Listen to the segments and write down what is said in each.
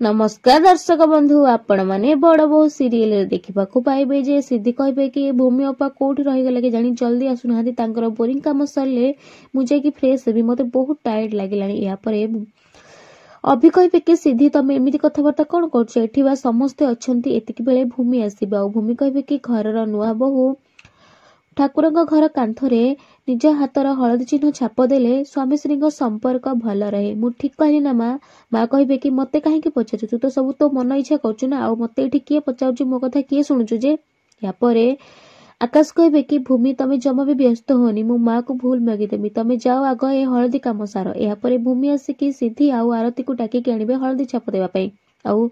नमस्कार दर्शक बंधु आपण माने बड़ बहु सीरियल देखा पाइबे जे सिद्धि कहे कि भूमि अपा कोठी रहीगले कि जानी जल्दी आसुना तांकर बोरिंग काम सरले मुझे फ्रेश हेबी मते बहुत टायर्ड लगिलानी या परे अभी कहे कि सिद्धि तमे एमती कथबार्ता कौन कर समस्ते अच्छा एतिक बेले भूमि आसवा भूमि कहे कि घर नुआ बहु ठाकुर घर कांथरे निज हाथर हलदी चिन्ह छाप देले स्वामी स्त्री संपर्क भल रहे। मु ठीक कहली ना माँ कहे कि मते कहीं पचारू तू तो सब तो मन इच्छा करचु ना आ मते एठी किए पचारू मो कथा किए शुणुचु जे या परे आकाश कहे कि भूमि तमे जमा भी व्यस्त होनी मु माँ को भूल मागिदेमी तमे जाओ आग ए हलदी काम सार या परे भूमि आसिकी सिद्धि आउ आरती को डाकी आनिबे हलदी छाप देवा पई आउ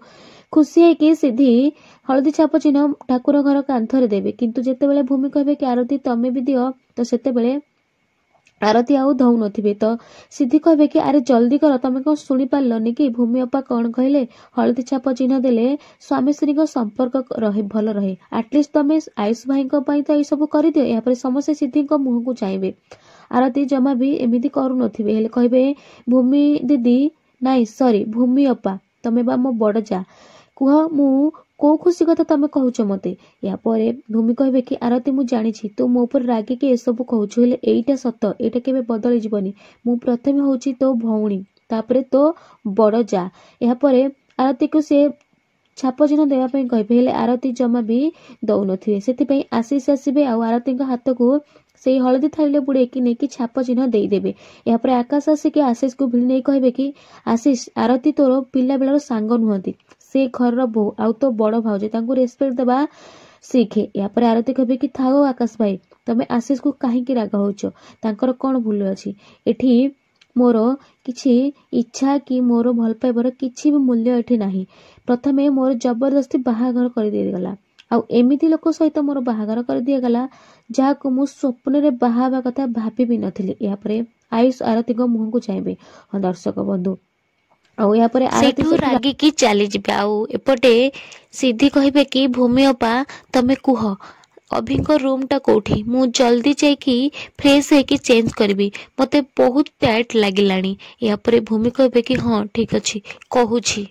खुशी है कि सिद्धि हलदी छाप चिन्ह ठाकुर घर कांथरे देवे किंतु जेतेबेले भूमि कहे कि आरती तमे भी दियो तो सेतेबेले आरती आउ धौ नथिबे तो सिद्धि कहे कि अरे जल्दी कर तमे कौन शुणी पारलनी कि भूमि अपा कौन कहले हलदी छाप चिन्ह देले स्वामी स्त्री संपर्क रहे भल रहे एटलिस्ट तमे आयुष भाई तो ये सब कर दियो या समस्त सिद्धि मुह को चाहिए आरती जमा भी एमती करू नथिबे हेले कहबे भूमि दीदी नाई सॉरी भूमि अपा तमे बा मो बड़ जा कुह मु को खुशी कथा तमे कहूच मते या परे भूमि कहे कि आरती मु जानी तू मो पर रागी के सब कहूछु हेले एईटा सत एटा केबे बदली जीवनी मु प्रथमे होची तो भौणी तापरे तो बड़ जा या परे आरती को से छाप चिन्ह देवा पई कहबे हेले आरती जमा भी दउ नथिबे सेति आशीष आसीबे आ आरती हाथ को से हलदी थाली बुड़े कि नहीं कि छाप चिन्ह देदेवे या आकाश आसिक आशीष को भिड़ नहीं कहे कि आशीष आरती तोर पिला बेलार सांग नुहति से घर बो आउ तो बड़ भाउज तांको रेस्पेक्ट देबा सीखे या आरती कहे कि थाओ आकाश भाई तमे आशीष को कहीं राग होच तांकर कौन भूल अच्छी एठी मोर किछि इच्छा कि मोर भल पाइबार किछि भी मूल्य एठी नाही प्रथमे मोर जबरदस्ती बाहाघर कर दिगला आउ एमिति लोक सहित मोर बाहाघर कर दिगला जहाँ को मु स्वप्न रे बाहाबा कथा भाभी भी नथिली या परे आयुष आरती मुह को चाहिए हाँ दर्शक बंधु आउ या परे आरती रागी की चली जिबे आउ एपटे सिद्धि कहिबे कि भूमि अपा तमे कुह अभिंक रूम टा कोठी मु जल्दी जाइकी फ्रेश है कि चेंज करबी मते बहुत टाइट लागिलानी या परे भूमि कहिबे कि हाँ ठीक अछि कहूछि।